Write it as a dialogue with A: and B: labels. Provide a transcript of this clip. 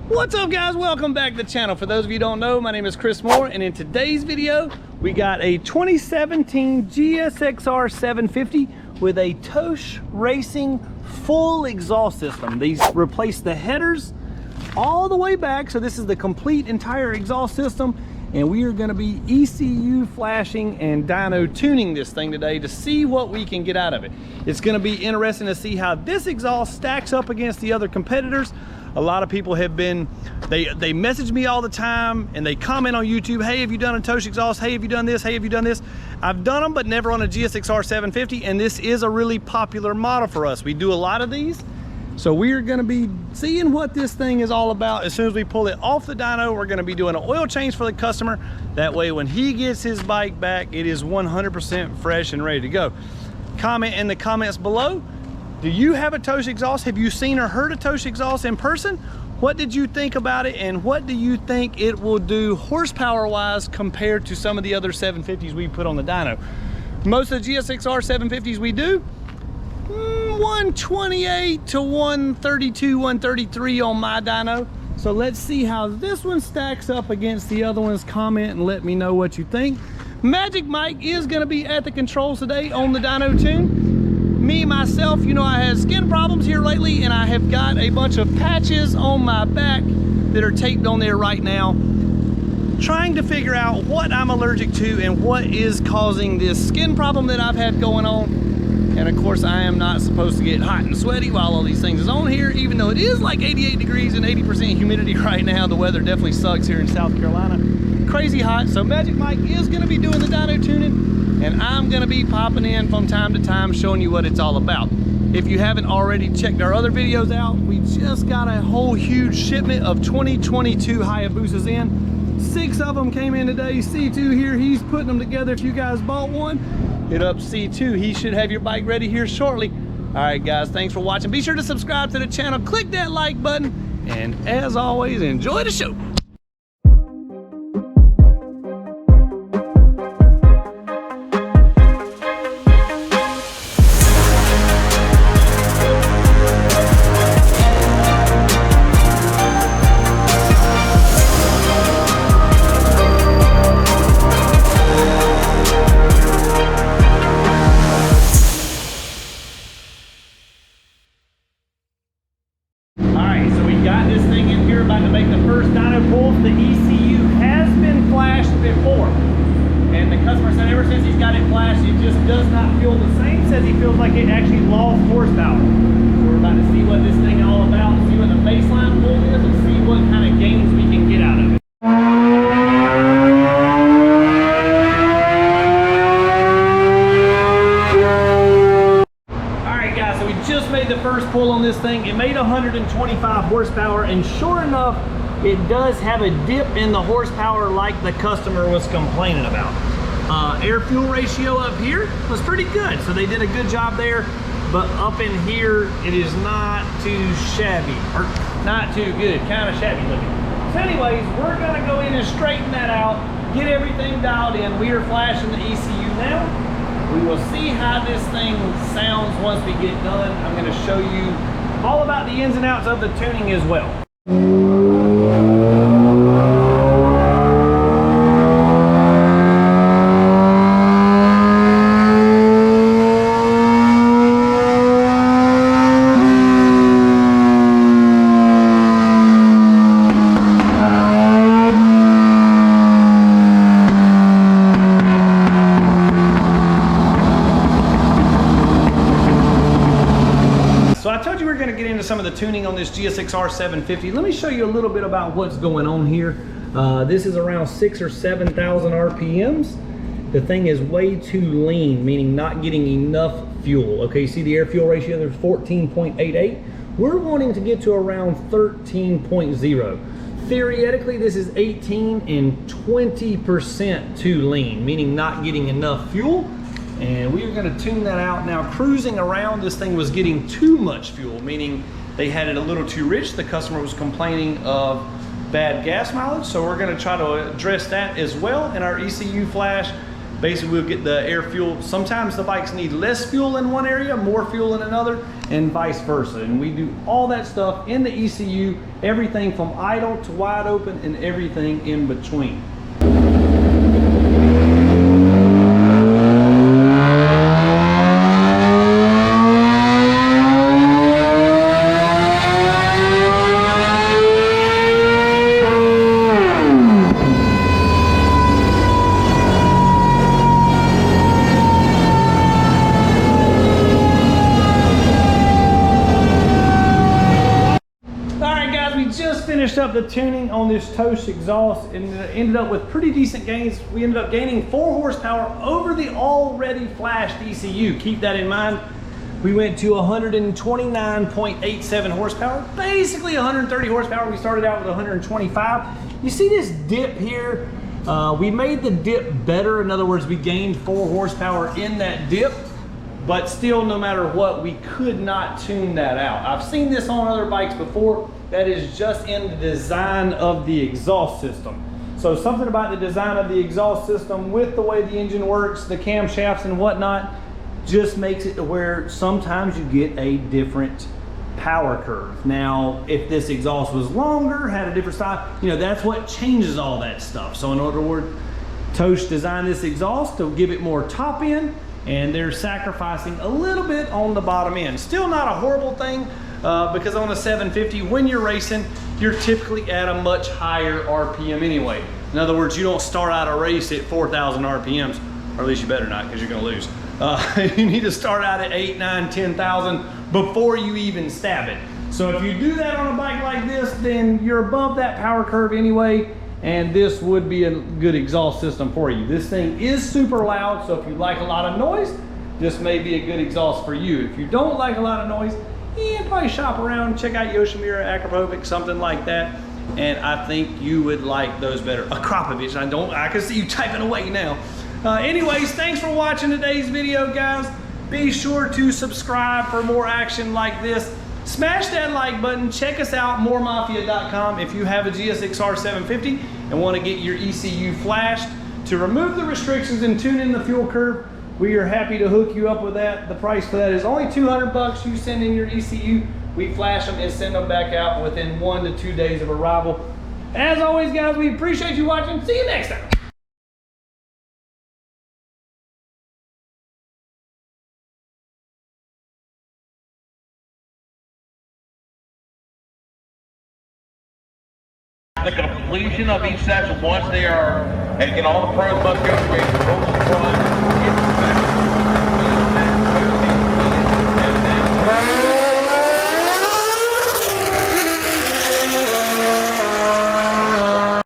A: What's up, guys? Welcome back to the channel. For those of you who don't know, my name is Chris Moore, and in today's video we got a 2017 GSXR 750 with a TOCE Racing full exhaust system. These replace the headers all the way back, so this is the complete entire exhaust system, and we are going to be ECU flashing and dyno tuning this thing today to see what we can get out of it. It's going to be interesting to see how this exhaust stacks up against the other competitors. A lot of people have been, they message me all the time and they comment on YouTube, hey, have you done a TOCE exhaust? Hey, have you done this? Hey, have you done this? I've done them, but never on a GSXR 750, and this is a really popular model for us. We do a lot of these, so we're gonna be seeing what this thing is all about. As soon as we pull it off the dyno, we're gonna be doing an oil change for the customer. That way, when he gets his bike back, it is 100% fresh and ready to go. Comment in the comments below. Do you have a TOCE exhaust? Have you seen or heard a TOCE exhaust in person? What did you think about it, and what do you think it will do horsepower wise compared to some of the other 750s we put on the dyno? Most of the GSXR 750s we do 128 to 132, 133 on my dyno. So let's see how this one stacks up against the other ones. Comment and let me know what you think. Magic Mike is going to be at the controls today on the dyno tune. Me, myself, you know, I had skin problems here lately, and I have got a bunch of patches on my back that are taped on there right now, trying to figure out what I'm allergic to and what is causing this skin problem that I've had going on. And of course, I am not supposed to get hot and sweaty while all these things is on here, even though it is like 88 degrees and 80% humidity right now. The weather definitely sucks here in South Carolina. Crazy hot. So Magic Mike is going to be doing the dyno tuning, and I'm going to be popping in from time to time showing you what it's all about. If you haven't already checked our other videos out, we just got a whole huge shipment of 2022 Hayabusas in. 6 of them came in today. C2 here, he's putting them together. If you guys bought one, hit up C2. He should have your bike ready here shortly. All right, guys, thanks for watching. Be sure to subscribe to the channel, click that like button, and as always, enjoy the show. Got this thing in here, about to make the first dyno pull. The ECU has been flashed before, and the customer said ever since he's got it flashed, it just does not feel the same. Says he feels like it actually lost horsepower. So we're about to see what this thing is all about, see what the baseline pull is, and see what kind of gains we can get out of it. Just made the first pull on this thing. It made 125 horsepower, and sure enough, it does have a dip in the horsepower like the customer was complaining about. Air fuel ratio up here was pretty good, so they did a good job there, but up in here it is not too shabby, or not too good, kind of shabby looking. So anyways, we're gonna go in and straighten that out, get everything dialed in. We are flashing the ECU now. We will see how this thing sounds once we get done. I'm going to show you all about the ins and outs of the tuning as well. So I told you we were going to get into some of the tuning on this GSXR 750. Let me show you a little bit about what's going on here. This is around 6,000 or 7,000 RPMs. The thing is way too lean, meaning not getting enough fuel. Okay, you see the air fuel ratio, there's 14.88. We're wanting to get to around 13.0. Theoretically, this is 18 and 20% too lean, meaning not getting enough fuel. And we are going to tune that out. Now, cruising around, this thing was getting too much fuel, meaning they had it a little too rich. The customer was complaining of bad gas mileage, so we're going to try to address that as well in our ECU Flash. Basically, we'll get the air fuel. Sometimes the bikes need less fuel in one area, more fuel in another, and vice versa. And we do all that stuff in the ECU, everything from idle to wide open and everything in between. Finished up the tuning on this TOCE exhaust and ended up with pretty decent gains. We ended up gaining 4 horsepower over the already flashed ECU. Keep that in mind. We went to 129.87 horsepower, basically 130 horsepower. We started out with 125. You see this dip here? We made the dip better. In other words, we gained 4 horsepower in that dip, but still, no matter what, we could not tune that out. I've seen this on other bikes before. That is just in the design of the exhaust system. So something about the design of the exhaust system with the way the engine works, the camshafts and whatnot, just makes it to where sometimes you get a different power curve. Now, if this exhaust was longer, had a different style, you know, that's what changes all that stuff. So in other words, TOCE designed this exhaust to give it more top end, and they're sacrificing a little bit on the bottom end. Still not a horrible thing, because on a 750, when you're racing, you're typically at a much higher RPM anyway. In other words, you don't start out a race at 4,000 RPMs, or at least you better not, because you're gonna lose. You need to start out at 8, 9, 10,000 before you even stab it. So if you do that on a bike like this, then you're above that power curve anyway, and this would be a good exhaust system for you. This thing is super loud, so if you like a lot of noise, this may be a good exhaust for you. If you don't like a lot of noise, probably shop around, check out Yoshimura, Akrapovic, something like that, and I think you would like those better. Akrapovic, I can see you typing away now. Anyways, thanks for watching today's video, guys. Be sure to subscribe for more action like this. Smash that like button. Check us out, moremafia.com, if you have a GSXR 750 and want to get your ECU flashed to remove the restrictions and tune in the fuel curve. We are happy to hook you up with that. The price for that is only 200 bucks. You send in your ECU, we flash them and send them back out within 1 to 2 days of arrival. As always, guys, we appreciate you watching. See you next time.
B: The completion of each session, once they are, and all the pros must go through a